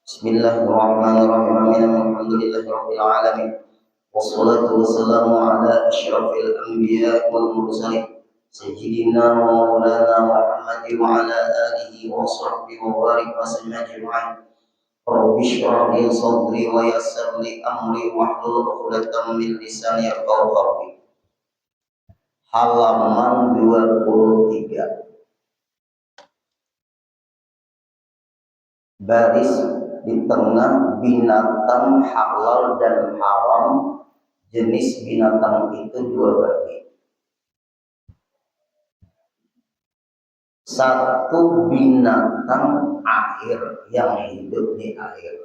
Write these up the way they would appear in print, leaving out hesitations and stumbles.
Bismillahirrahmanirrahim. Alhamdulillahirabbil alamin. Wassalatu wassalamu ala asyrafil anbiya'i wal mursalin. Sayyidina wa maulana Muhammad wa ala alihi wa sahbihi wa barik wa sallim ajma'in. Rabbi shrah li sadri wa yassir li amri wahlul 'uqdatam min lisani yafqahu qawli. Halaman 23. Baris di tengah binatang halal dan haram. Jenis binatang itu dua bagi. Satu, binatang air yang hidup di air.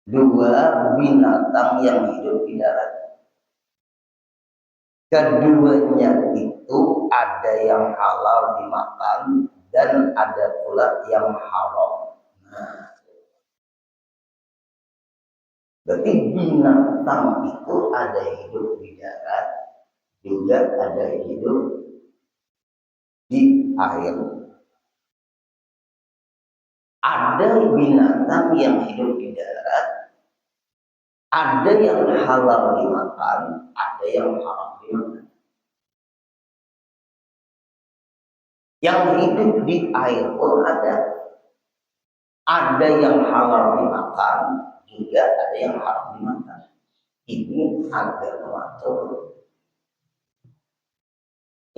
Dua, binatang yang hidup di darat. Keduanya itu ada yang halal dimakan dan ada pula yang haram. Nah, berarti binatang itu ada hidup di darat, juga ada hidup di air. Ada binatang yang hidup di darat, ada yang halal dimakan, ada yang haram dimakan. Yang hidup di air pun ada yang halal dimakan, juga ada yang haram dimakan. Ini agak mengatur.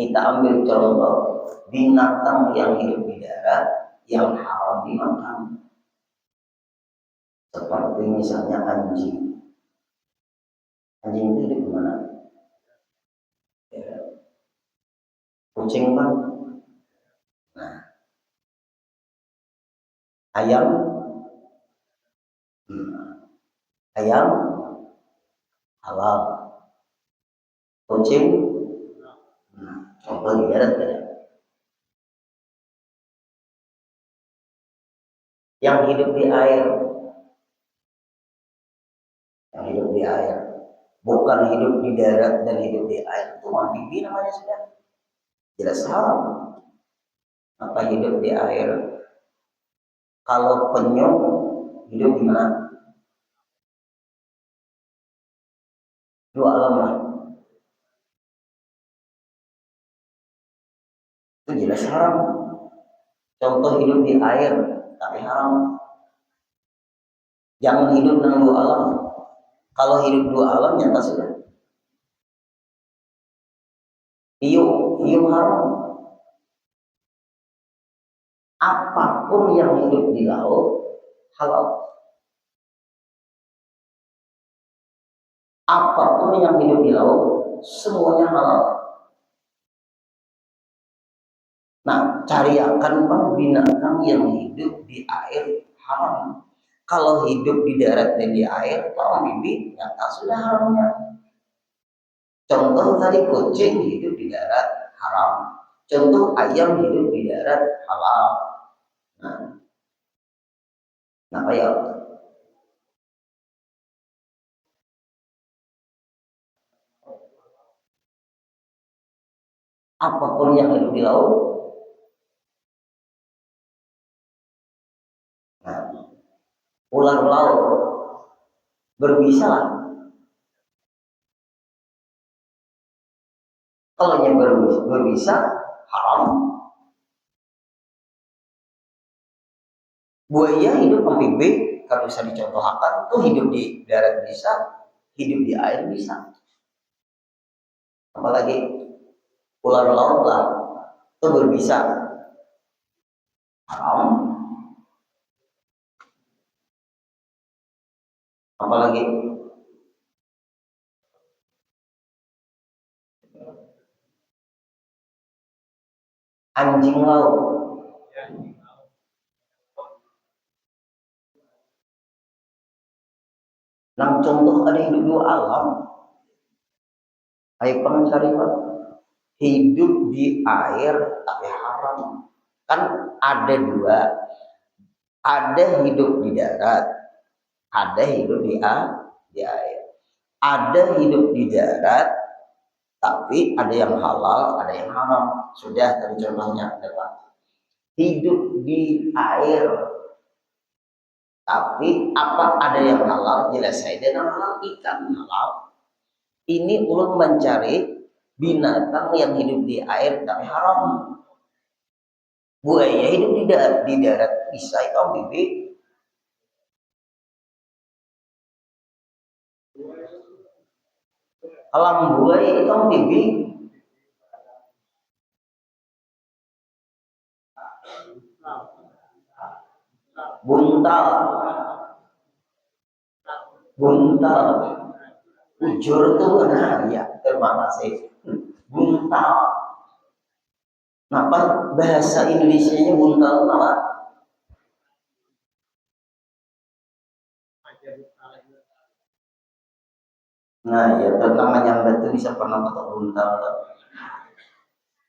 Kita ambil contoh binatang yang hidup di darat yang haram dimakan, seperti misalnya anjing. Anjing itu hidup di mana? Ya. Kucing kan? Nah, ayam, ayam halal. Kucing, contoh di darat ya. Yang hidup di air, bukan hidup di darat dan hidup di air, itu amfibi namanya sudah jelas haram. Apa hidup di air? Kalau penyu hidup di mana? Dua alam lah. Itu jelas haram. Contoh hidup di air tapi haram. Jangan hidup dengan dua alam. Kalau hidup dua alam nyata sudah. Hiu haram. Apapun yang hidup di laut halal. Apapun yang hidup di laut semuanya halal. Nah, cariakan binatang yang hidup di air haram. Kalau hidup di darat dan di air, amfibi nyata sudah haramnya. Contoh tadi kucing hidup di darat haram. Contoh ayam hidup di darat halal. Nah, ya. Apapun yang hidup di laut. Nah, ular laut berbisa lah. Kalau yang berbisa haram. Buaya hidup amfibi, kalau bisa dicontohkan tuh hidup di darat bisa, hidup di air bisa. Apalagi ular laut lah itu berbisa haram. Apalagi anjing laut. Nah, contoh ada hidup dua alam. Ayo pernah cari Pak. Hidup di air tapi haram. Kan ada dua. Ada hidup di darat, ada hidup di air. Ada hidup di darat, tapi ada yang halal, ada yang haram. Sudah tadi contohnya ada Pak. Hidup di air Tapi apa ada yang halal? Jelas saya dan halal ikan halal. Ini ulun mencari binatang yang hidup di air tapi haram. Buaya hidup di darat bisa itu bibi. Alam buaya itu bibi. Buntal, buntal, ujur tuh nah ya terima kasih. Buntal. Kenapa bahasa Indonesianya buntal apa? Nah ya tentang menyambat itu bisa pernah kotak buntal.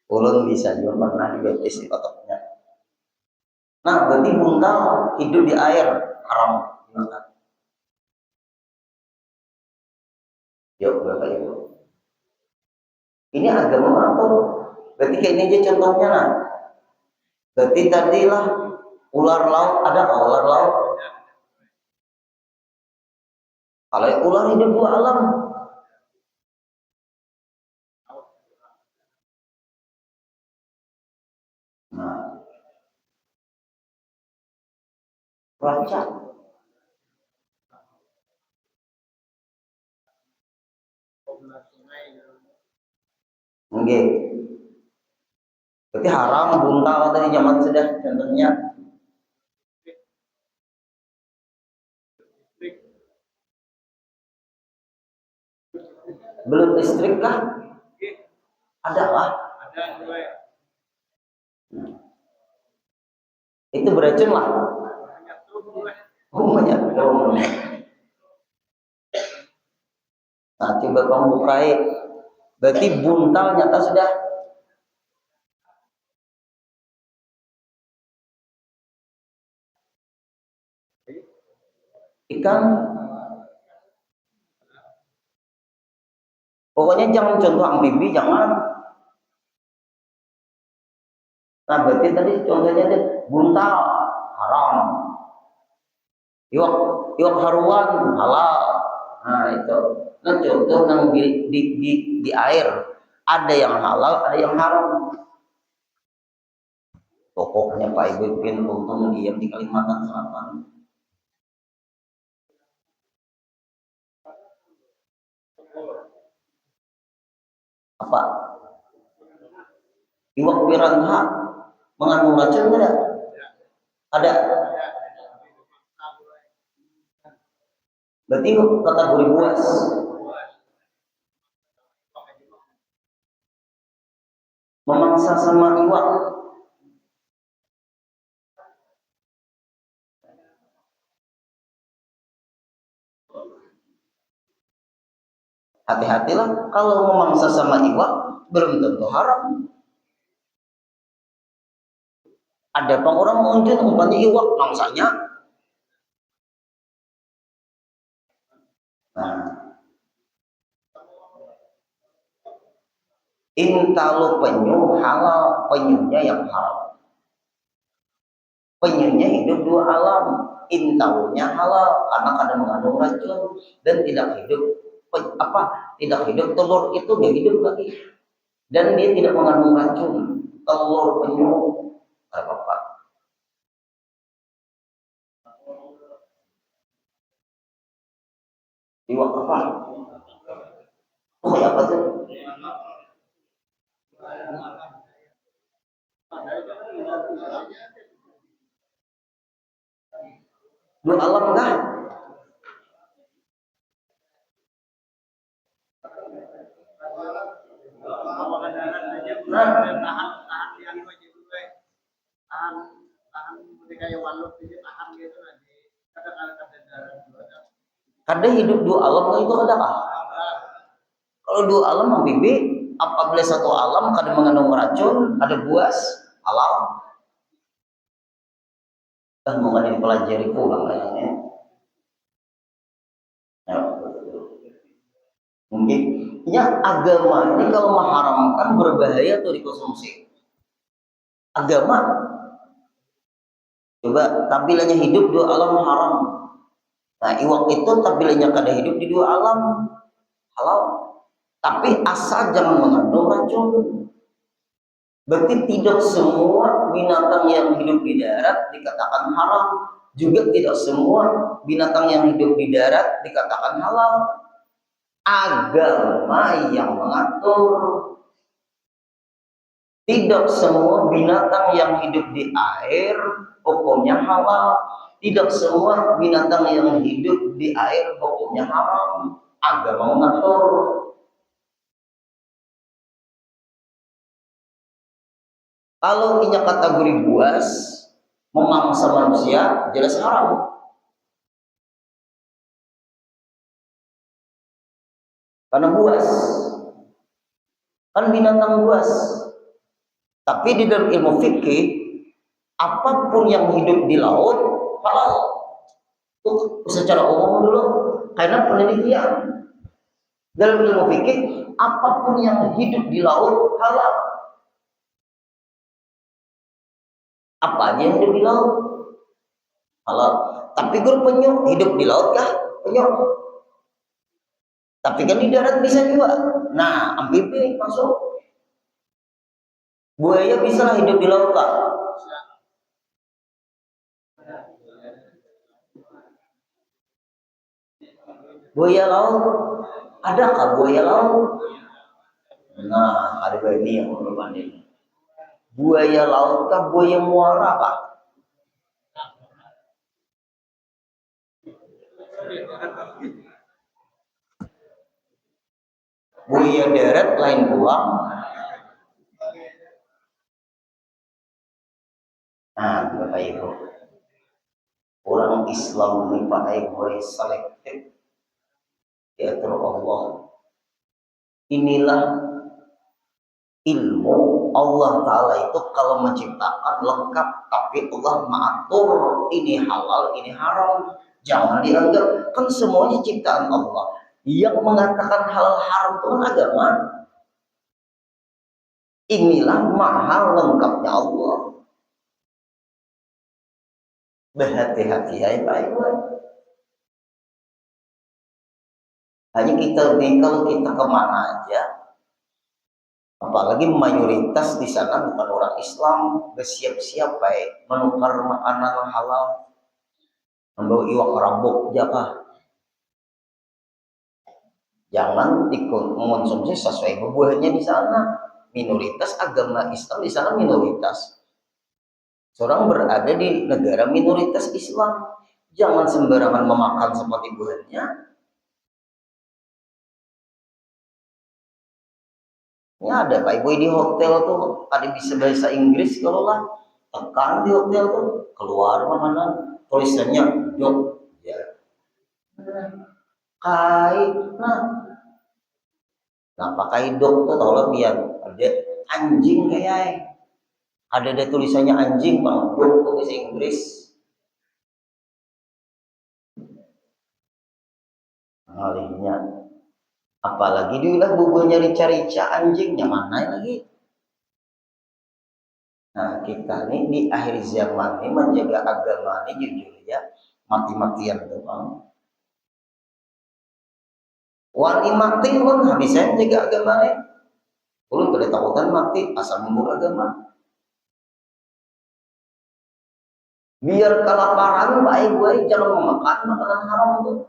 Ulun bisa juga pernah di betis di kotaknya. Nah berarti buntal hidup di air haram. Yuk bapak ibu. Ini agama atau berarti kayak ini aja contohnya lah. Berarti tadilah ular laut ada ular laut. Kalau ular hidup dua alam. Nah, raca. Oke. Berarti haram buntal tadi zaman sudah contohnya. Belum listrik kah? Ada lah. Itu beracun lah. Banyak. Nah, coba kamu bukai. Berarti buntal nyata sudah. Ikan. Pokoknya jangan contoh amfibi, jangan. Nah, berarti tadi contohnya deh buntal haram. Iwak iwak haruan halal. Nah, itu. Nah, contoh yang di air ada yang halal, ada yang haram. Pokoknya Pak Ibu bikin untung diam di Kalimantan Selatan. Apa? Iwak piranha mengandung racun tidak? Ada. Berarti kategori buas. Memangsa sama iwak. Hati-hatilah kalau memangsa sama iwak belum tentu haram. Ada orang mungkin umpamanya iwak mangsanya. Nah, intalu penyu halal, penyunya yang haram. Penyunya hidup dua alam, intalunya halal karena kadang mengandung racun dan tidak hidup tidak hidup telur itu dia hidup lagi dan dia tidak mengandung racun telur penyu apa iwak apa apa tuh dua alam enggak kadang hidup dua alam itu ada kah? Kalau dua alam bibi apabila satu alam kadang mengandung racun ada buas alam kan mau dipelajari pulang kayaknya ya, mungkin ya agama ini kalau mengharamkan berbahaya tuh dikonsumsi agama Coba tampilannya hidup dua alam haram. Nah, iwak itu tampilannya kada hidup di dua alam halal. Tapi asal jangan mengandung racun. Berarti tidak semua binatang yang hidup di darat dikatakan haram. Juga tidak semua binatang yang hidup di darat dikatakan halal. Agama yang mengatur. Tidak semua binatang yang hidup di air hukumnya halal. Tidak semua binatang yang hidup di air hukumnya haram. Agama mengatur. Kalau ini kategori buas, memangsa manusia, jelas haram. Karena buas, kan binatang buas. Tapi di dalam ilmu fikih, apapun yang hidup di laut halal. Itu secara umum dulu, karena penelitian dalam ilmu fikih, apapun yang hidup di laut halal. Apa aja yang hidup di laut halal. Tapi guru penyu hidup di laut kah? Penyu. Tapi kan di darat bisa juga. Nah, amfibi masuk. Buaya bisa hidup di laut kah? Buaya laut, adakah buaya laut? Nah, ada ini yang berbanding. Buaya laut kah, buaya muara kah? Buaya darat lain buang. Nah, Bapak Ibu, orang Islam ini pakai buaya selektif. Diatur Allah. Inilah ilmu Allah Ta'ala itu kalau menciptakan lengkap, tapi Allah mengatur ini halal, ini haram. Jangan dianggap, kan semuanya ciptaan Allah. Yang mengatakan halal haram itu kan agama. Inilah mahal lengkapnya Allah. Berhati-hati ya baik-baik. Hanya kita nih, kalau kita kemana aja, apalagi mayoritas di sana bukan orang Islam, bersiap-siap baik menukar makanan halal, membawa iwak rabuk jaka. Jangan ikut mengonsumsi sesuai buahnya di sana. Minoritas agama Islam di sana minoritas. Seorang berada di negara minoritas Islam, jangan sembarangan memakan seperti buahnya. Ini ada Pak Ibu di hotel tuh, ada bisa bahasa Inggris kalau lah tekan di hotel tuh keluar makanan tulisannya dok ya kait nah pakai dok tuh tolong biar ada anjing kayak ada tulisannya anjing bang dok tuh bahasa Inggris malihnya apalagi diulah bubuhnya rica-rica anjingnya mana lagi. Nah kita nih di akhir zaman ini menjaga agama ini jujur ya mati-matian tuh bang. Wani mati pun habisnya jaga agama nih. Ulun kada takutan mati asal memburu agama. Biar kelaparan baik-baik jangan memakan makanan haram tuh.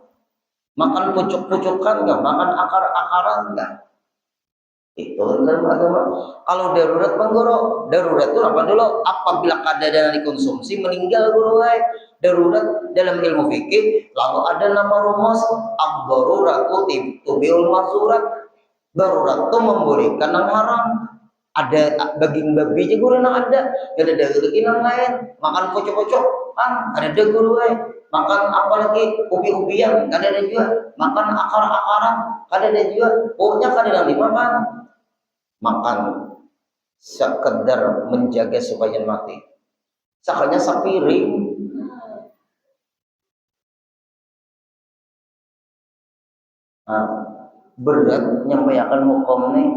Makan pucuk-pucukan enggak, makan akar-akaran enggak. Itu dalam agama. Kalau darurat bang guru, darurat itu apa dulu? Apabila kadar dikonsumsi meninggal guru. Darurat dalam ilmu fikih lalu ada nama rumus ad-daruratu tubiul mahzurat. Darurat itu membolehkan yang haram. Ada daging babi aja guru nang ada daging yang lain. Makan pocok-pocok kan ada guru makan apalagi ubi-ubian ada juga. Makan akar-akaran ada juga. Pokoknya ada yang dimakan. Makan sekedar menjaga supaya mati. Sakanya sapiring. Nah, berat nyampaikan hukum nih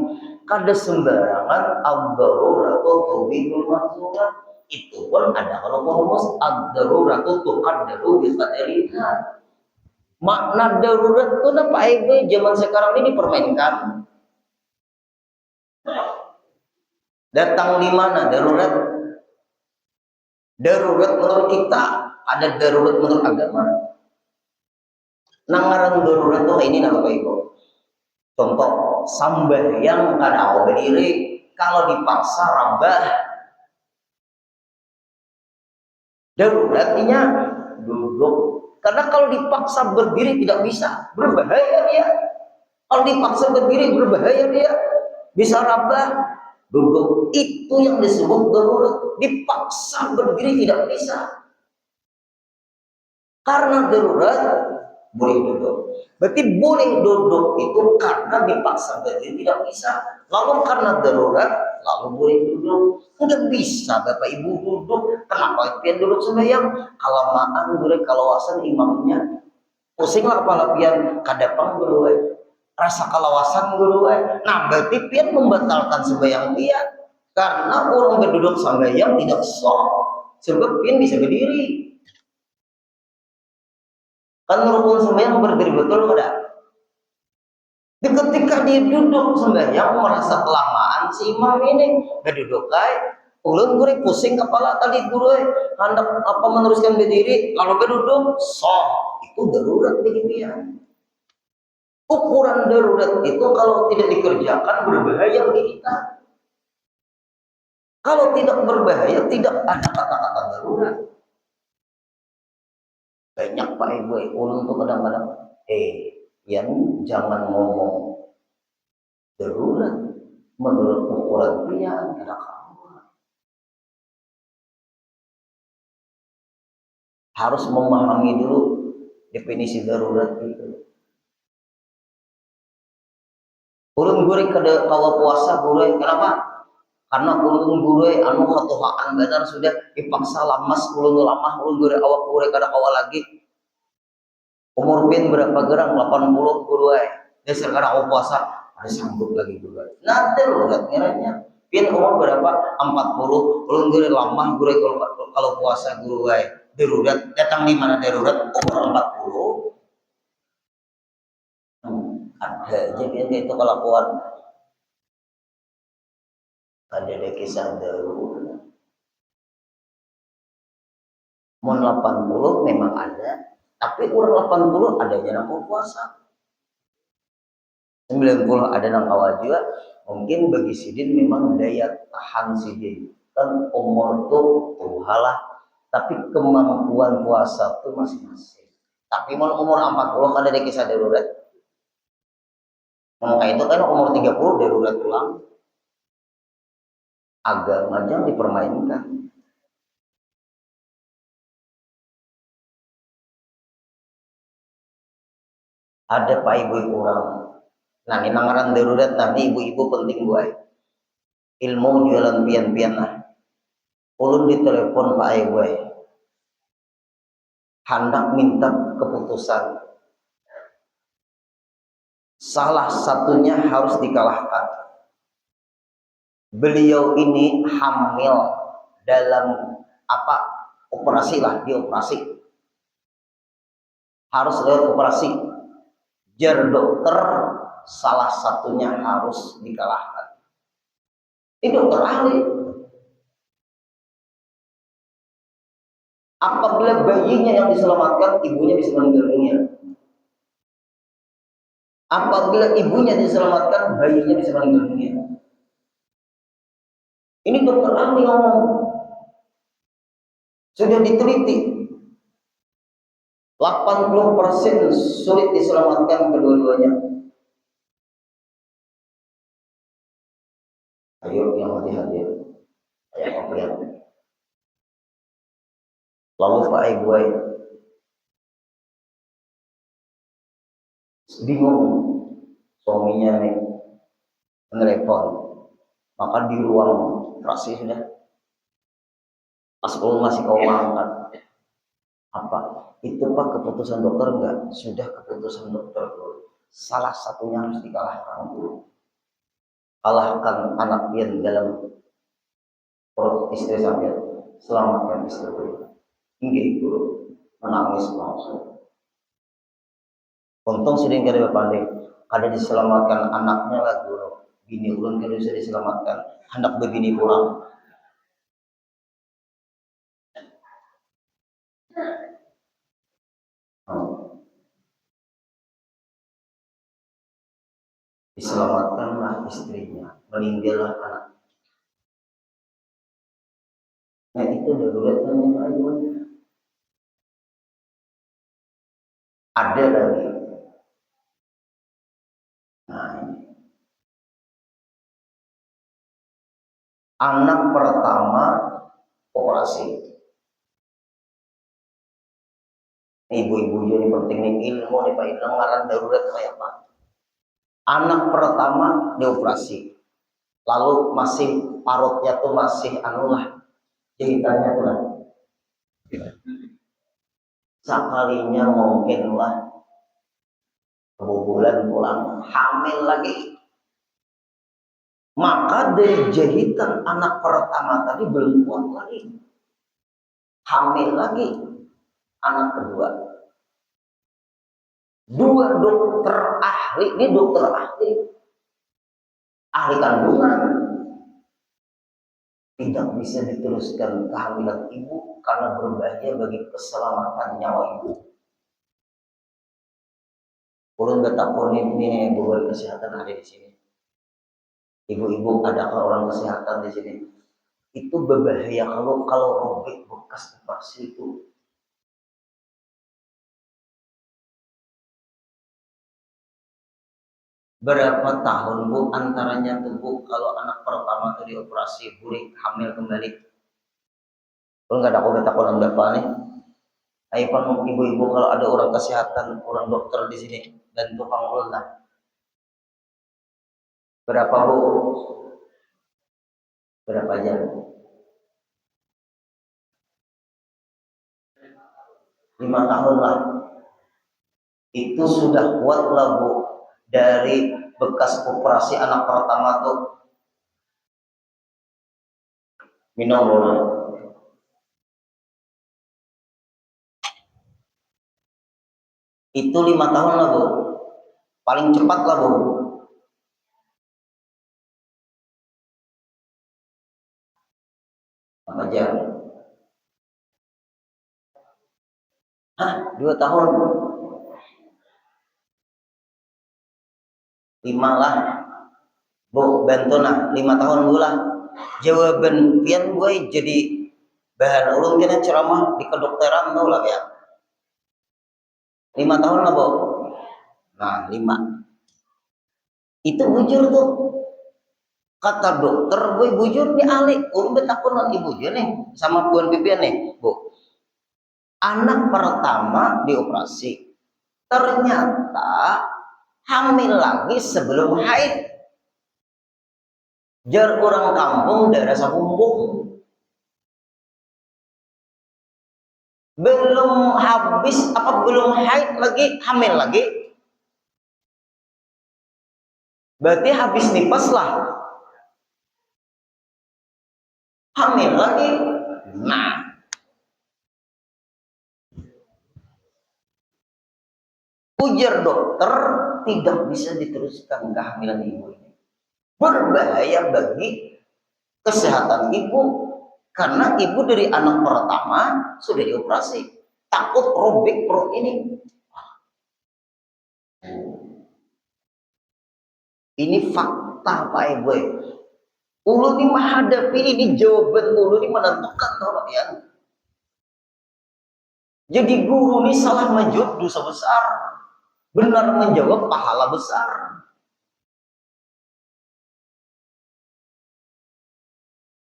kada sembarangan ad-daruratu tubihul mahzurat. Itu pun ada kalau rumus ad-daruratu tuqaddaru bi qadariha. Makna darurat itu apa ibu zaman sekarang ini dipermainkan. Datang di mana darurat? Darurat menurut kita, ada darurat menurut agama. Nangaran darurat itu ini nama ibu. Contoh, sambayang kada berdiri, kalau dipaksa rabah. Daruratnya duduk. Karena kalau dipaksa berdiri tidak bisa, berbahaya dia. Kalau dipaksa berdiri berbahaya dia, bisa rabah. Duduk itu yang disebut darurat. Dipaksa berdiri tidak bisa. Karena darurat boleh duduk. Berarti boleh duduk itu karena dipaksa berdiri tidak bisa. Lalu karena darurat, lalu boleh duduk. Udah bisa Bapak Ibu duduk. Kenapa pian duduk sembahyang? Kalamaan gure kalawasan imamnya. Pusinglah kepala pian kadapang guru. Rasa kalawasan guru. Nah berarti pian membatalkan sembahyang pian. Karena orang berduduk sembahyang tidak sah. Sebab pian bisa berdiri. Kan rukun sembahyang berdiri betul ada. Ketika dia duduk sembahyang merasa kelamaan si imam ini berduduk ulun guru pusing kepala tadi guru hendak apa meneruskan berdiri kalau berduduk soh itu darurat begitu ya. Ukuran darurat itu kalau tidak dikerjakan berbahaya bagi kita. Kalau tidak berbahaya tidak ada kata-kata darurat. Banyak Pak Ibu ulun tuh kadang-kadang yang jangan ngomong darurat menurut ukuran pian kada kamu. Harus memahami dulu definisi darurat itu. Ulun gurih kada kalau puasa gurih kenapa? Karena ulun gurih anu khatuhaan benar sudah dipaksa lamas ulun lamah ulun gurih awak gurih kada awal lagi. Umur pian berapa gerang 80 gurih. Dasar kada awak puasa ada sanggup lagi juga. Nah darurat ngeranya. Pian umur berapa? 40. Ulun gurih lamah gurih kalau puasa gurih. Darurat datang di mana darurat? Umur 40. Ada aja pian itu kelakuan. Ada kisah darurat. Mau 80 memang ada, tapi kurang 80 adanya nang puasa. 90 ada nang kawal juga. Mungkin bagi sidin memang daya tahan sidin. Kan umur tuh tuhalah, tapi kemampuan puasa tuh masing-masing. Tapi mau umur 40 kan ada kisah darurat. Maka itu kan umur 30 darurat pulang. Agama jangan dipermainkan. Ada Pak Ibu orang. Nah ini nangaran darurat nanti ibu-ibu penting gue. Ilmu jualan pian-pian lah. Ulun ditelepon Pak Ibu. Hendak minta keputusan. Salah satunya harus dikalahkan. Beliau ini hamil dalam apa operasi lah, dioperasi. Harus lewat operasi. Jar dokter salah satunya harus dikalahkan. Ini dokter ahli. Apabila bayinya yang diselamatkan, ibunya bisa meninggal dunia. Apabila ibunya diselamatkan, bayinya bisa meninggal dunia. Ini dokter ahli ngomong. Sudah diteliti. 80% sulit diselamatkan kedua-duanya. Ayo yang hati-hati. Ayo lihat. Lalu Pak Ibu bingung suaminya nih menelepon. Maka di ruang operasi sudah pas masih kau angkat apa itu Pak keputusan dokter enggak? Sudah keputusan dokter dulu. Salah satunya harus dikalahkan dulu. Kalahkan anak pian dalam perut istri sambil selamatkan istri. Hingga itu menangis langsung. Untung sering kali bapak nih, ada diselamatkan anaknya lah guru. Bini ulun kalau bisa diselamatkan, hendak begini pulang. Diselamatkanlah istrinya, meninggallah anak. Nah itu daruratnya Pak Ibu. Ada lagi. Nah ini. Anak pertama operasi. Ibu-ibu jadi penting nih ilmu nih Pak Ilmu ngaran darurat kayak apa? Anak pertama dioperasi, lalu masih parutnya tuh masih anulah jahitannya tuh lah. Sekalinya mungkin lah 2 bulan pulang hamil lagi. Maka dari jahitan anak pertama tadi belum kuat lagi, hamil lagi anak kedua. 2 dokter ahli, ini dokter ahli kandungan, tidak bisa diteruskan kehamilan ibu karena berbahaya bagi keselamatan nyawa ibu. Ulun betapun ini beberapa kesehatan ada di sini. Ibu-ibu adakah orang kesehatan di sini? Itu berbahaya kalau robek bekas operasi itu. Berapa tahun Bu antaranya tuh Bu kalau anak pertama tuh dioperasi boleh hamil kembali? Kalau nggak ada komentar berapa nih? Ayo ibu-ibu kalau ada orang kesehatan, orang dokter di sini dan tukang ulun lah. Berapa Bu? Berapa jam? 5 tahun lah. Itu sudah kuat lah Bu. Dari bekas operasi anak pertama tuh minum dulu. Itu 5 tahun lah Bu. Paling cepat lah Bu. Apa jam? Hah? 2 tahun? 5 lah. Bu, bantu nah 5 tahun Bu lah. Jawaban pian gue jadi bahan ulun kena ceramah di kedokteran tau lah ya. 5 tahun lah Bu. Nah 5. Itu bujur tuh. Kata dokter gue bujur nih alik. Ulun betakun non ibu nih sama puan pipian nih Bu. Anak pertama dioperasi. Ternyata hamil lagi sebelum haid. Jar orang kampung daerah Sabumbung. Belum habis apa belum haid lagi hamil lagi. Berarti habis nifas lah. Hamil lagi. Nah. Ujar dokter tidak bisa diteruskan kehamilan ibu ini. Berbahaya bagi kesehatan ibu. Karena ibu dari anak pertama sudah dioperasi. Takut robek perut ini. Ini fakta Pak Ibu. Ulun ini menghadapi ini jawaban ulun ini menentukan tolong ya. Jadi guru ini salah menjawab dosa besar. Benar menjawab pahala besar.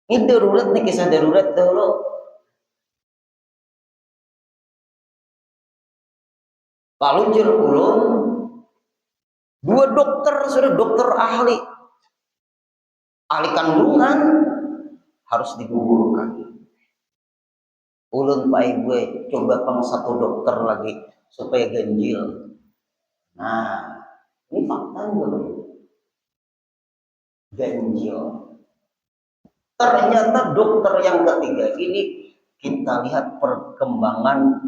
Ini darurat nih, kisah darurat dulu. Lalu jeruk ulun 2 dokter sudah dokter ahli kandungan harus digugurkan. Ulun Pak Ibu coba pang 1 dokter lagi supaya ganjil. Nah, ini fakta dulu. Ganjil. Ternyata dokter yang ketiga ini kita lihat perkembangan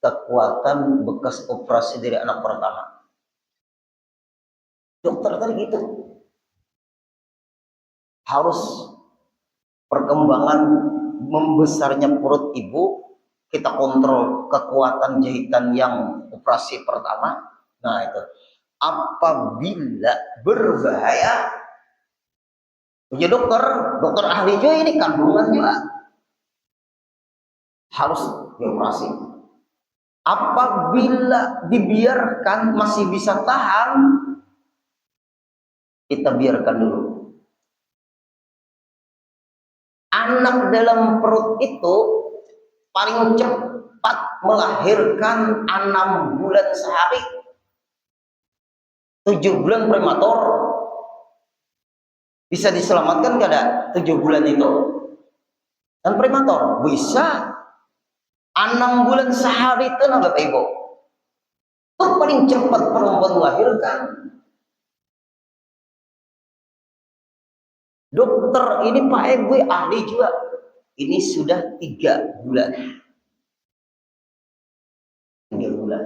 kekuatan bekas operasi dari anak pertama. Dokter tadi gitu. Harus perkembangan membesarnya perut ibu, kita kontrol kekuatan jahitan yang operasi pertama. Nah itu. Apabila berbahaya, punya dokter ahli juga ini kandungan juga harus dioperasi. Apabila dibiarkan masih bisa tahan, kita biarkan dulu. Anak dalam perut itu paling cepat melahirkan 6 bulan sehari, 7 bulan prematur. Bisa diselamatkan gak ada 7 bulan itu? Dan prematur bisa 6 bulan sehari itu nah Bapak Ibu. Itu paling cepat perempuan melahirkan. Dokter ini Pak Ibu ahli juga. Ini sudah 3 bulan. 3 bulan.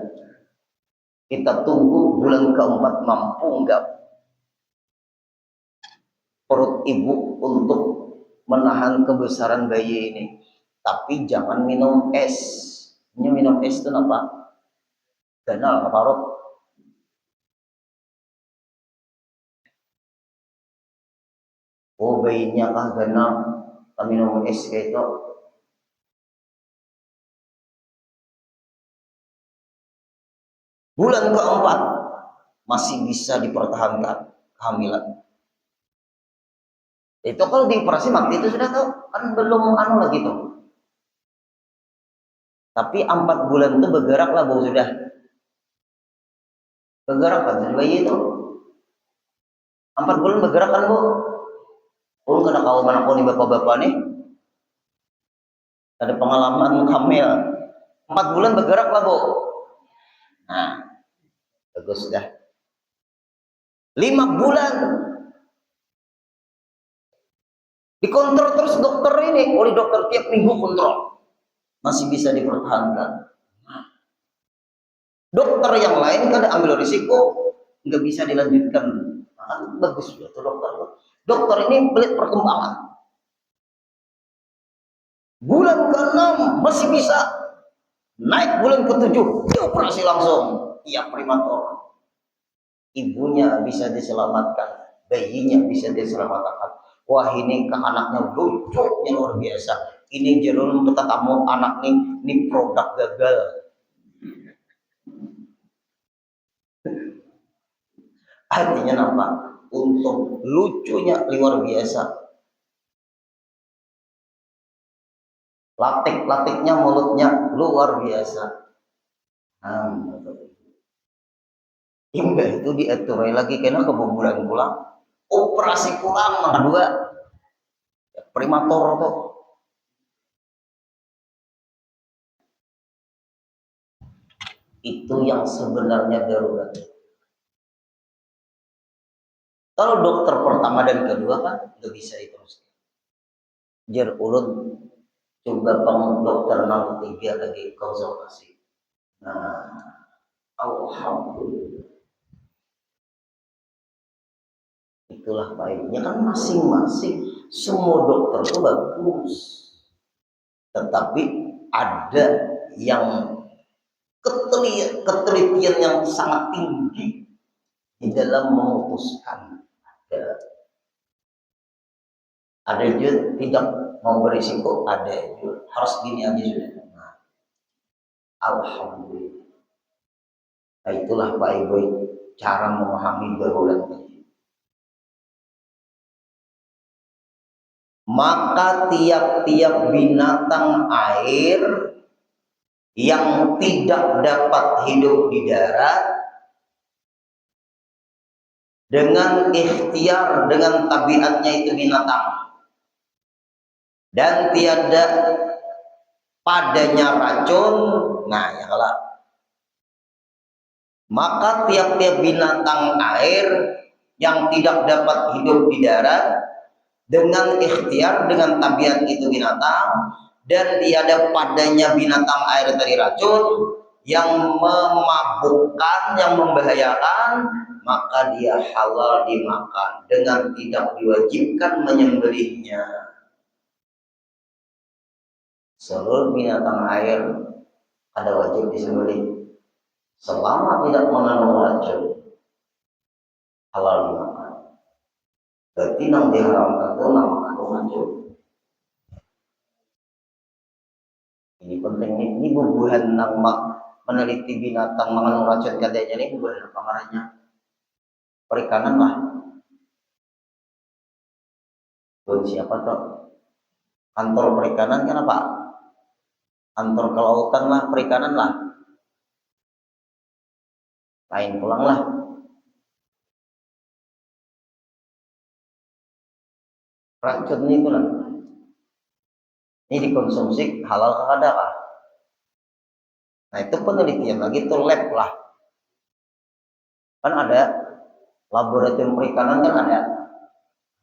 Kita tunggu bulan keempat mampu enggak perut ibu untuk menahan kebesaran bayi ini. Tapi jangan minum es. Ini minum es itu apa? Ganal, parut. Oh bayinya kah ganal? Kita minum es kayak itu. Bulan keempat masih bisa dipertahankan kehamilan. Itu kalau dioperasi mati itu sudah tahu kan belum anu lagi tuh. Tapi 4 bulan itu bergerak lah Bu sudah. Bergerak kan bayi itu. 4 bulan bergerak kan Bu. Oh kena kau mana kau nih bapak-bapak nih. Ada pengalaman hamil. 4 bulan bergerak lah Bu. Nah, bagus sudah. 5 bulan dikontrol terus dokter ini oleh dokter tiap minggu kontrol masih bisa dipertahankan. Dokter yang lain kan ambil risiko nggak bisa dilanjutkan. Nah, bagus ya tuh dokter. Dokter ini melihat perkembangan. Bulan ke-6 masih bisa naik bulan ke-7 dioperasi langsung. Iya prematur. Ibunya bisa diselamatkan, bayinya bisa diselamatkan. Wah ini kan anaknya lucunya luar biasa. Ini jerun untuk kamu anak nih, ini produk gagal. Artinya apa? Untuk lucunya luar biasa. Latik-latiknya mulutnya luar biasa. Imbah itu diatur lagi kena kebobolan pulang. Operasi pulang nomor 2 prematur tuh. Itu yang sebenarnya darurat. Kalau dokter pertama dan kedua kan nggak bisa diteruskan. Jar ulun coba pang dokter nomor 3 lagi konsultasi. Nah, alhamdulillah. Itulah baiknya kan masing-masing semua dokter itu bagus. Tetapi ada yang ketelitian yang sangat tinggi di dalam memutuskan. Ada juga tidak mau berisiko, ada juga harus gini aja sudah. Nah, alhamdulillah. Nah, itulah Pak Ibu cara memahami darurat ini. Maka tiap-tiap binatang air yang tidak dapat hidup di darat dengan ikhtiar, dengan tabiatnya itu binatang dan tiada padanya racun, nah ya kalau maka tiap-tiap binatang air yang tidak dapat hidup di darat dengan ikhtiar, dengan tabiat itu binatang, dan tiada padanya binatang air tadi racun yang memabukkan, yang membahayakan, maka dia halal dimakan dengan tidak diwajibkan menyembelihnya. Seluruh binatang air ada wajib disembelih selama tidak mengandung racun, halal dimakan. Berarti yang diharamkan itu nama mengandung racun. Ini penting, ini bubuhan nama meneliti binatang mengandung racun katanya, ini bubuhan apa marahnya? Perikanan lah. Siapa tuh? Kantor perikanan kan apa? Kantor kelautan lah, perikanan lah. Lain pulang lah. Racun itu lah. Ini dikonsumsi halal ada lah. Nah itu penelitian lagi, itu lab lah. Kan ada laboratorium perikanan kan ada.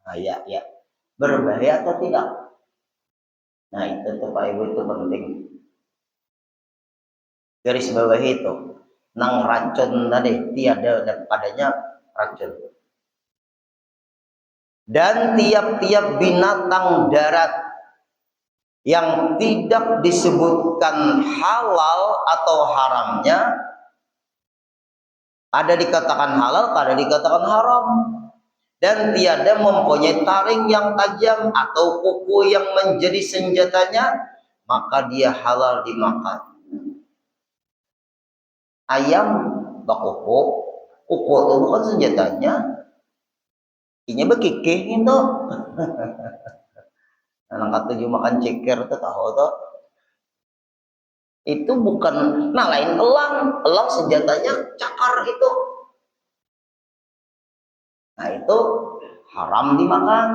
Nah ya, berbahaya atau tidak? Nah itu tuh Pak Ibu, itu penting. Garis bawah itu, nang racun tadi tiada padanya racun. Dan tiap-tiap binatang darat yang tidak disebutkan halal atau haramnya, ada dikatakan halal, ada dikatakan haram. Dan tiada mempunyai taring yang tajam atau kuku yang menjadi senjatanya, maka dia halal dimakan. Ayam bakuku, kuku itu bukan senjatanya, ini bekikih itu. Anak kata makan ceker itu tahu tuh. Itu bukan, nah lain elang senjatanya cakar itu. Nah itu haram dimakan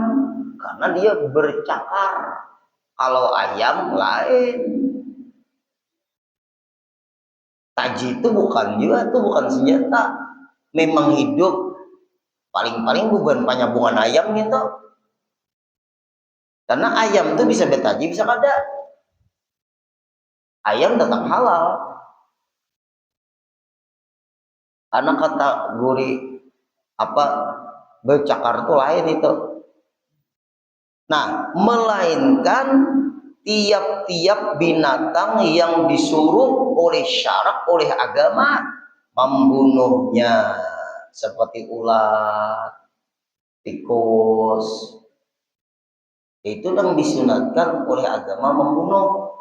karena dia bercakar. Kalau ayam lain. Taji itu bukan juga, itu bukan senjata. Memang hidup, paling-paling bukan penyambungan ayam gitu. Karena ayam itu bisa betaji, bisa kada. Ayam tetap halal. Karena kategori apa bercakar itu lain itu. Nah, melainkan tiap-tiap binatang yang disuruh oleh syarak, oleh agama membunuhnya, seperti ulat, tikus, itu yang disunatkan oleh agama membunuh,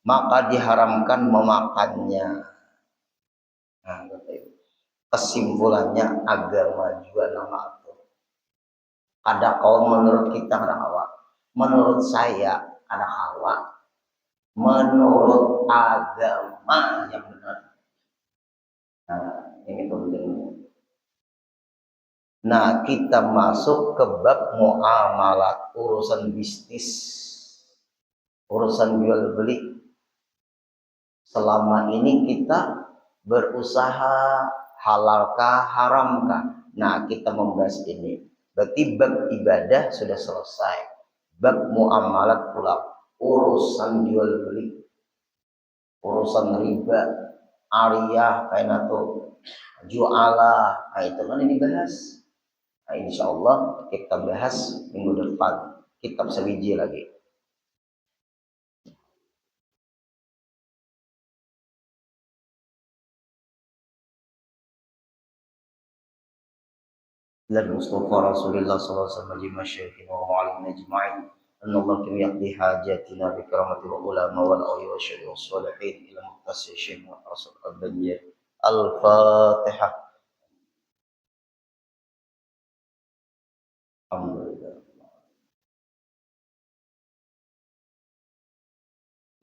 maka diharamkan memakannya. Nah, kesimpulannya agama juga nama itu. Ada kaum menurut kita ada hawa, menurut saya ada hawa, menurut agama yang benar. Nah, ini penting. Nah, kita masuk ke bab muamalat, urusan bisnis, urusan jual beli. Selama ini kita berusaha halalkah, haramkah? Nah, kita membahas ini. Berarti bab ibadah sudah selesai. Bab muamalat pula, urusan jual beli, urusan riba, ariyah, kayak itu, jualah, nah itu kan ini bahas. Nah, insya Allah kita bahas minggu depan kitab sebiji lagi. Dan Mustafa Rasulullah SAW majma syaikhina wa ma'alim najma'in anna Allah kim yaqdi hajatina bi karamati wa ulama wal awliya wa syaikhina wa salihin ila muqtasi syaikhina Rasul al-Baniyah al-Fatihah. Alhamdulillah.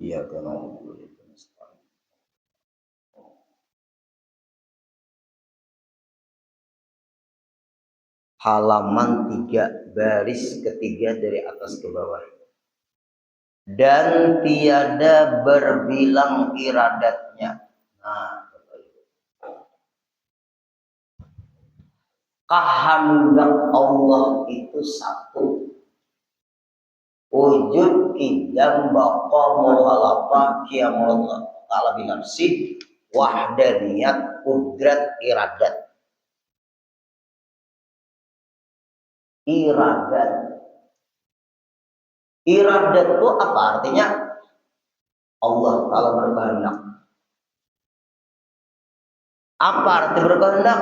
Iya karena halaman 3 baris ketiga dari atas ke bawah. Dan tiada berbilang iradatnya. Nah, kehendak Allah itu satu. wujud kidam baqa mukhalafa qiyamul ta'ala binafsi wahdaniyat qudrat iradat itu apa artinya? Allah Ta'ala berkehendak. Apa arti berkehendak?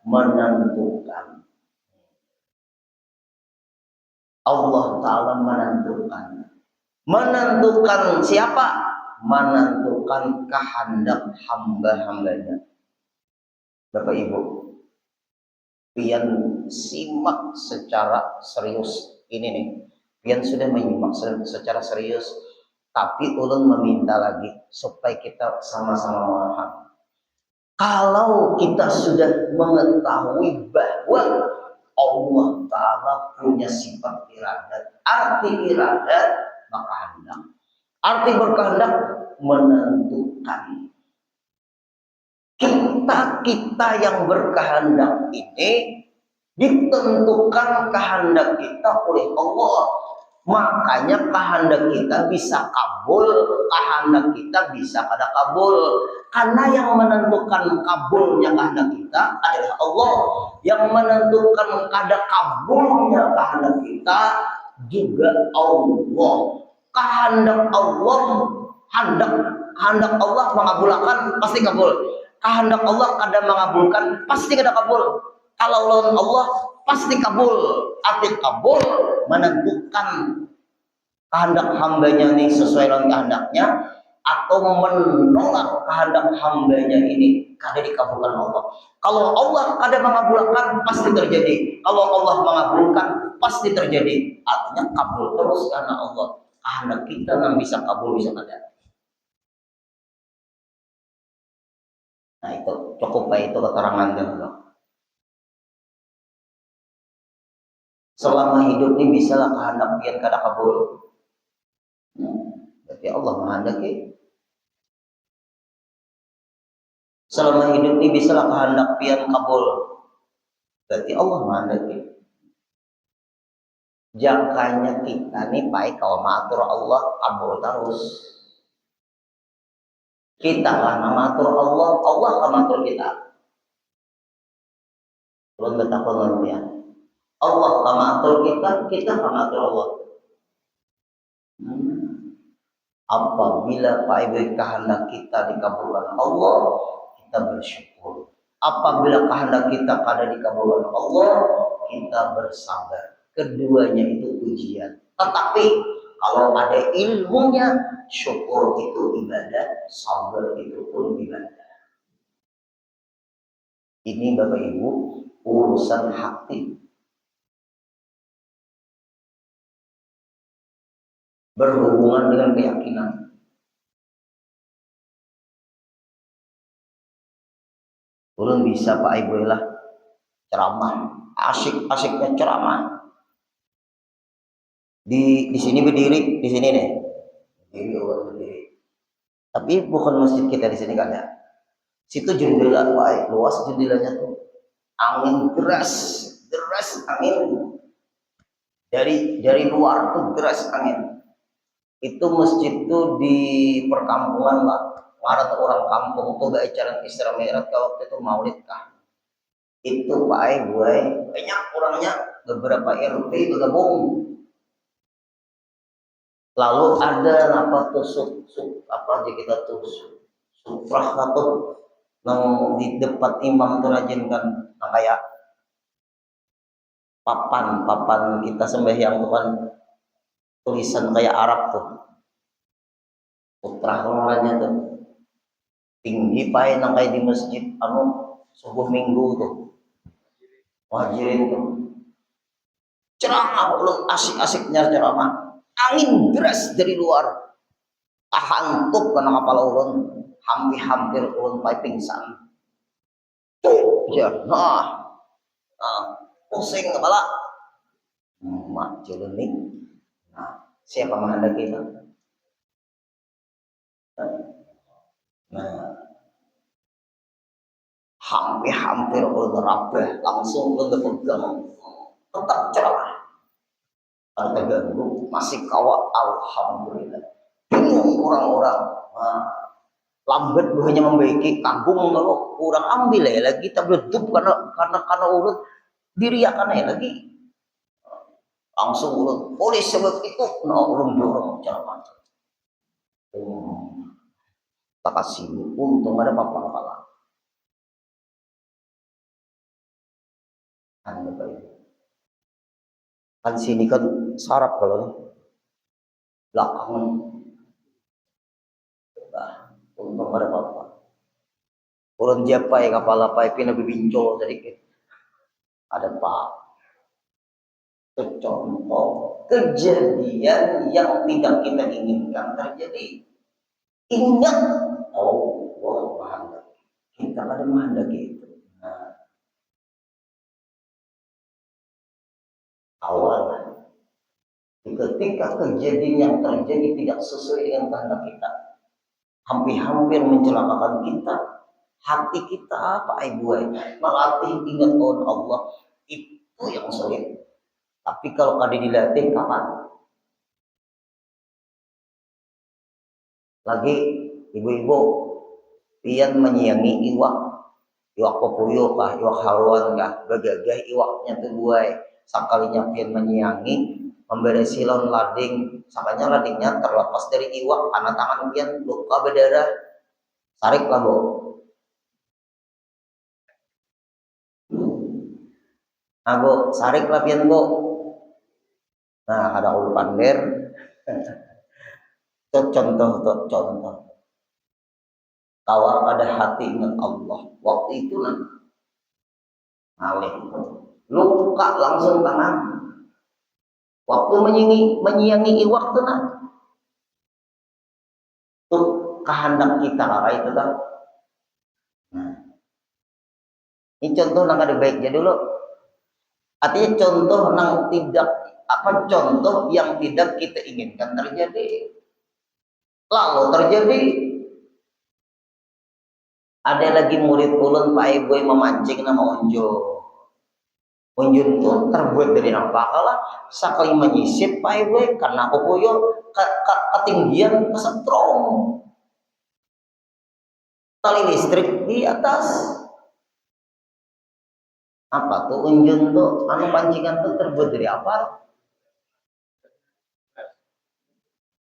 Menentukan. Allah Ta'ala menentukan siapa? Menentukan kehendak hamba-hambanya. Bapak Ibu, pian simak secara serius ini nih. Pian sudah menyimak secara serius, tapi ulun meminta lagi supaya kita sama-sama memaham. Kalau kita sudah mengetahui bahwa Allah Ta'ala punya sifat iradat, arti iradat maka hendak. Arti berkehendak menentukan. Kita yang berkehendak ini ditentukan kehendak kita oleh Allah. Makanya kehendak kita bisa kabul, kehendak kita bisa kada kabul. Karena yang menentukan kabulnya kehendak kita adalah Allah. Yang menentukan kada kabulnya kehendak kita juga Allah. Kehendak Allah, kehendak Allah mengabulkan pasti kabul. Kehendak Allah kada mengabulkan pasti kada kabul. Kalau lawan Allah pasti kabul. Arti kabul menentukan kehendak hambanya ini sesuai dengan kehendaknya atau menolak kehendak hambanya ini kada dikabulkan Allah. Kalau Allah kada mengabulkan pasti terjadi. Kalau Allah mengabulkan pasti terjadi. Artinya kabul terus karena Allah. Kehendak kita yang bisa kabul bisa kada. Nah itu cukup baik itu keterangan dulu. Selama hidup ini bisalah kehendak pian kada kabul. Berarti Allah menghendaki. Selama hidup ini bisalah kehendak pian kabul. Berarti Allah menghendaki. Jakanya kita nih baik kalau mengatur Allah kabul terus. Kita lah mengatur Allah, Allah akan mengatur kita. Belum betapa ya. Allah akan mengatur kita akan mengatur Allah. Apabila Pak Ibu kehendak kita dikabulkan Allah, kita bersyukur. Apabila kehendak kita kada dikabulkan Allah, kita bersabar. Keduanya itu ujian. Tetapi kalau ada ilmunya, syukur itu ibadah, sabar itu pun ibadah. Ini Bapak Ibu urusan hati. Berhubungan dengan keyakinan. Ulun bisa Pak Ibu lah ceramah, asik-asiknya ceramah. Di sini berdiri, di sini nih. Berdiri. Tapi bukan masjid kita di sini kan ya. Situ jendela Pak, luas jendelanya tuh. Angin deras angin. Dari luar tuh deras angin. Itu masjid tuh di perkampungan lah. Ada orang kampung tuh gak acara Isra Mi'raj waktu itu maulid kah. Itu Pak gue banyak orangnya, beberapa RT bergabung. Lalu ada apa tuh apa aja kita tuh suprah atau yang di depan imam tuh rajin kan kayak papan kita sembahyang tuh kan tulisan kayak Arab tuh. Suprah orangnya tuh tinggi pae nang kayak di masjid subuh minggu tuh. Wajirin tuh. Ceramah belum asik-asiknya ceramah. Angin deras dari luar. Hantuk karena kepala ulun. Hampir ulun pai pingsan. Tuh, ya. Nah, pusing kepala. Mak culun nih. Nah, siapa menghendaki kita? Nah, hampir ulun rabah langsung ulun berpegang. Tetap ceramah. terganggu, masih kawat, alhamdulillah. Bingung orang-orang, lambat hanya membaiki kagum kalau kurang ambil ya lagi kita beledup karena urut diriakan ya lagi langsung urut polis sebab itu urung dorong jangan tak kasih untung ada apa-apa kan sini kan sarap kalau nih belakang untung ada apa-apa urun japai kapal apa pina bibincol sedikit ada pak contoh kejadian yang tidak kita inginkan terjadi. Ingat, oh, menghendaki. Kita ada menghendaki itu. Nah, awalnya, ketika kejadian yang terjadi tidak sesuai dengan kehendak kita, hampir-hampir mencelakakan kita, hati kita apa ibu melatih ingat on Allah itu yang sulit. Tapi kalau kali dilatih kapan? Lagi ibu-ibu pian menyiangi iwak popuyo kah iwak haruan kah bagagah iwaknya tuh buai sakalinya pian menyiangi memberi silon lading sakanya ladingnya terlepas dari iwak karena tangan pian luka berdarah sarik lah bu nah bu sarik lah pian bu nah ada ulu pander contoh tawar pada hati ingat Allah waktu itu alih luka langsung tangan waktu menyiangi iwak tuh tuh kehendak kita lah itu kan nah, ini contoh nang ada baiknya dulu artinya contoh nang tidak contoh yang tidak kita inginkan terjadi lalu terjadi ada lagi murid ulun Pak Ibu memancing nama unjun itu terbuat dari apa kalah sakali menyisip Pak Ibu karena kokoyo ketinggian kesetrum tali listrik di atas apa tuh unjun tuh pancingan tuh terbuat dari apa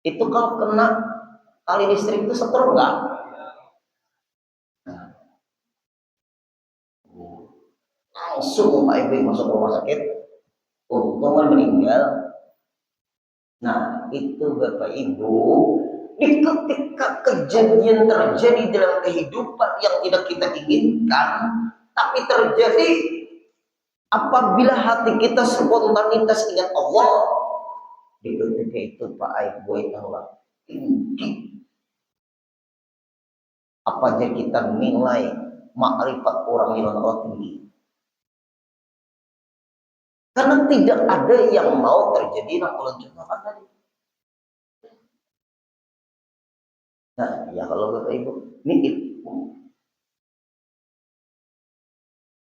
itu kalau kena tali listrik itu setrum nggak langsung Pak Ibu masuk rumah sakit untung meninggal. Nah itu Bapak Ibu di ketika kejadian terjadi dalam kehidupan yang tidak kita inginkan tapi terjadi apabila hati kita spontanitas ingat Allah di ketika itu Pak Ibu Allah tinggi apa aja kita nilai makrifat orang yang Allah tinggi karena tidak ada yang mau terjadi yang Allah contohkan tadi. Nah, ya kalau Bapak Ibu, ini ilmu.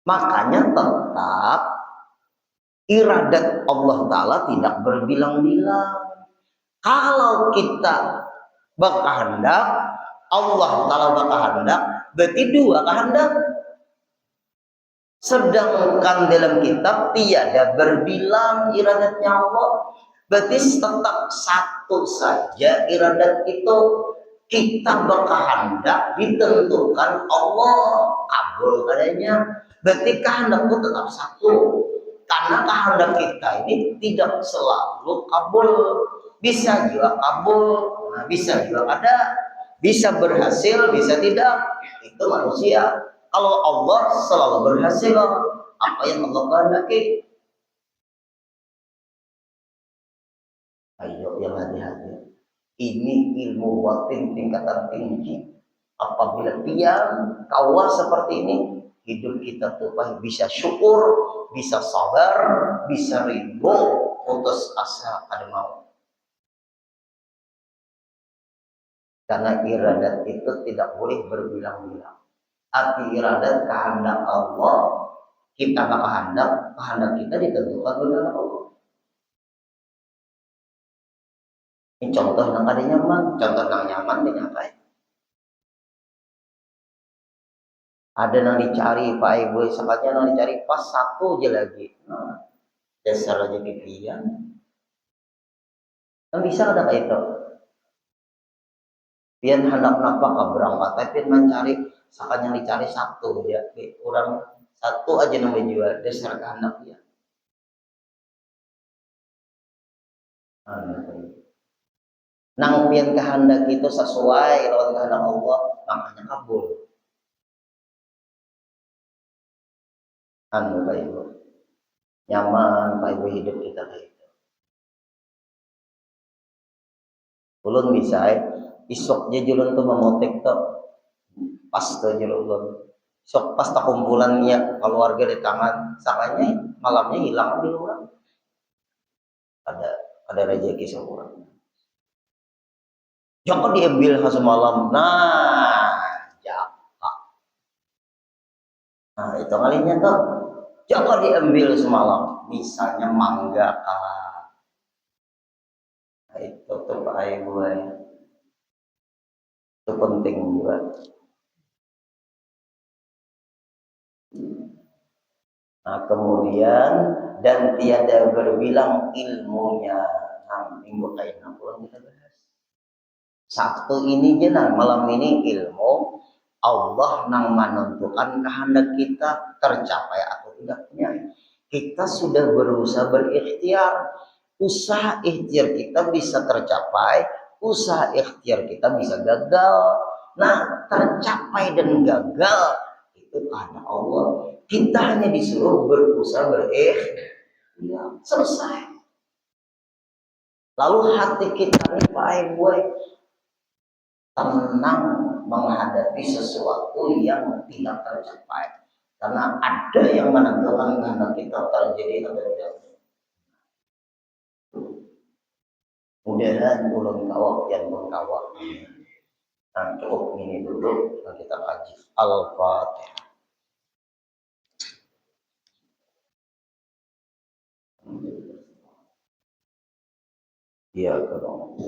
Makanya tetap iradat Allah Ta'ala tidak berbilang-bilang. Kalau kita berkehendak, Allah Ta'ala berkehendak, berarti dua kehendak. Sedangkan dalam kitab tiada berbilang iradatnya Allah. Berarti tetap satu saja iradat itu. Kita berkehendak ditentukan Allah kabul adanya. Berarti kehendak itu tetap satu. Karena kehendak kita ini tidak selalu kabul. Bisa juga kabul, bisa juga ada, bisa berhasil, bisa tidak. Itu manusia. Kalau Allah selalu berhasil apa yang Allah kehendaki. Ayo yang hati-hati. Ini ilmu batin tingkatan tinggi. Apabila pian kawal seperti ini, hidup kita tuh bisa syukur, bisa sabar, bisa ridho, putus asa ada mau. Karena iradat itu tidak boleh berbilang-bilang. Arti iradat kehendak Allah, kita kehendak kita ditentukan oleh Allah. contoh nang kada nyaman, contoh nang nyaman dinyakai. Ada nang dicari Pak Ibu, sakatnya nang dicari pas satu aja lagi. Nah, dasar aja pipian. Kan bisa ada kayak itu. Pian hendak napa ka berangkat, tapi mencari sakatnya dicari satu ya, kurang satu aja nang dijual dasar kehendak dia. Nang pian kehendak itu sesuai lawan kehendak Allah, makanya kabul. Pak Ibu. Nyaman Pak Ibu hidup kita kayak itu. Ulun bisa isok je julun tuh memotek tuh pas tuh julun. Sok pas tak kumpulan ya keluarga di tangan, sakanya malamnya hilang di luar. Ada rezeki seorang. Jangan diambil semalam. Nah, itu kalinya tuh. Jangan diambil semalam. Misalnya mangga. Nah, itu tuh Pak Ibu ya. Itu penting juga. Nah, kemudian dan tiada berbilang ilmunya. Nah, minggu kain pulang kita bahas. Sabtu ini jenang malam ini ilmu Allah nang menentukan kehendak kita tercapai atau tidaknya. Kita sudah berusaha berikhtiar. Usaha ikhtiar kita bisa tercapai, usaha ikhtiar kita bisa gagal. Nah, tercapai dan gagal itu karena Allah. Kita hanya disuruh berusaha berikhtiar. Selesai. Lalu hati kita ini baik tenang menghadapi sesuatu yang tidak tercapai karena ada yang menentukan kehendak kita terjadi atau tidak. Mudahan ulun kawak yang berkawak. Nah, cukup ini dulu kita kaji Al-Fatihah. Iya, kalau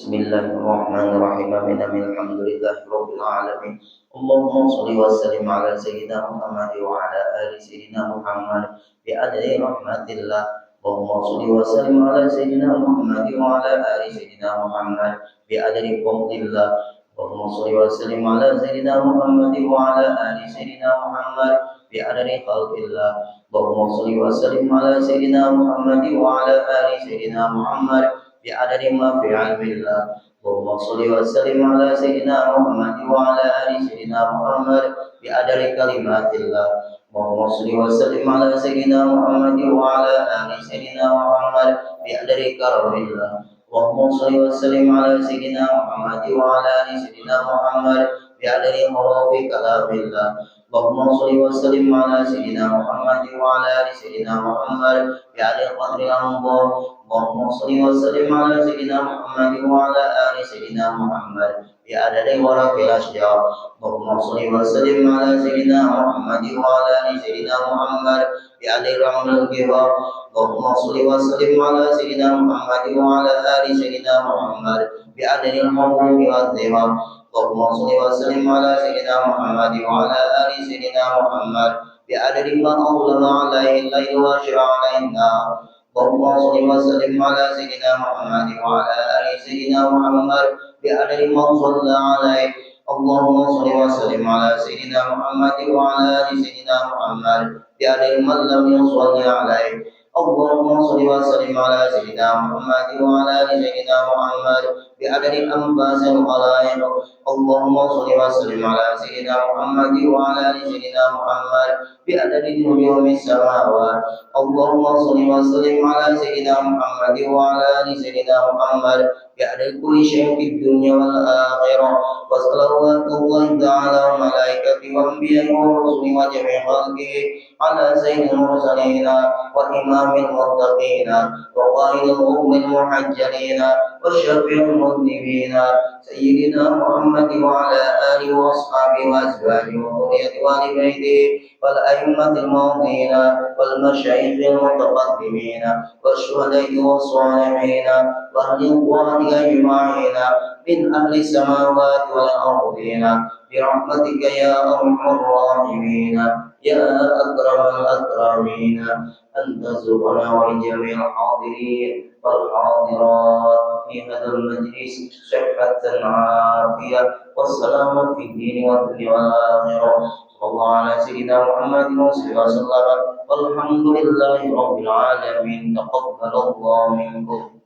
Bismillahirrahmanirrahim. Alhamdulillahirabbil alamin. Allahumma shalli wa sallim ala sayyidina Muhammad wa ala ali sayyidina Muhammad bi adli rahmatillah. Allahumma shalli wa sallim ala sayyidina Muhammad wa ala ali sayyidina Muhammad bi adli fadlillah. Allahumma shalli wa sallim ala sayyidina Muhammad wa ala ali sayyidina Muhammad bi adli khalqillah. Allahumma shalli wa sallim ala sayyidina Muhammad wa ala ali sayyidina Muhammad بعدد ما في علم الله. اللهم صل وسلم على سيدنا محمد وعلى ال سيدنا محمد بعدد كلمات الله. اللهم صل وسلم على سيدنا محمد وعلى ال سيدنا محمد بعدد كرم الله. اللهم صل وسلم على سيدنا محمد وعلى ال سيدنا محمد بعدد حروف كلام الله. اللهم صل وسلم على سيدنا محمد وعلى ال سيدنا محمد بعدد قدر الانظار. اللهم صل وسلم على سيدنا محمد وعلى ال سيدنا محمد بعدد ورق الاشجار. اللهم صل وسلم على سيدنا محمد وعلى ال سيدنا محمد بعدد رمل الكبار. اللهم صل وسلم على سيدنا محمد وعلى ال سيدنا محمد بعدد الحبوب والثمار. اللهم صل وسلم على سيدنا محمد وعلى ال سيدنا محمد بعدد ما أظلم عليه الليل واشرع عليه النار. اللهم صل وسلم على سيدنا محمد وعلى ال سيدنا محمد بعدد من صلى عليه. اللهم صل وسلم على سيدنا محمد وعلى ال سيدنا محمد بعدد من لم يصلي عليه. اللهم صل وسلم على سيدنا محمد وعلى ال سيدنا محمد بعدد انفاس الخلائق. اللهم صل وسلم على سيدنا محمد وعلى ال سيدنا محمد بعدد نجوم السماوات. اللهم صل وسلم على سيدنا محمد وعلى ال سيدنا محمد بعدد كل شيء في الدنيا والآخرة. وصلوات الله تعالى وملائكته وأنبيائه ورسله وجميع خلقه على سيد المرسلين وإمام المتقين وقائد القوم المحجلين وشفيع المذنبين سيدنا محمد وعلى آله وأصحابه وأزواجه وذريته وآل بيته والأئمة الماضين والمشايخ المتقدمين والشهداء والصالحين وأهل القرآن أجمعين من أهل السماوات والأرضين برحمتك يا أرحم الراحمين يا أكرم الأكرمين أن ترزقنا ولجميع الحاضرين والحاضرات في هذا المجلس صحة عافية والسلامة في الدين والدنيا والآخرة. صلى الله على سيدنا محمد وسلم والحمد لله رب العالمين. تقبل الله منكم.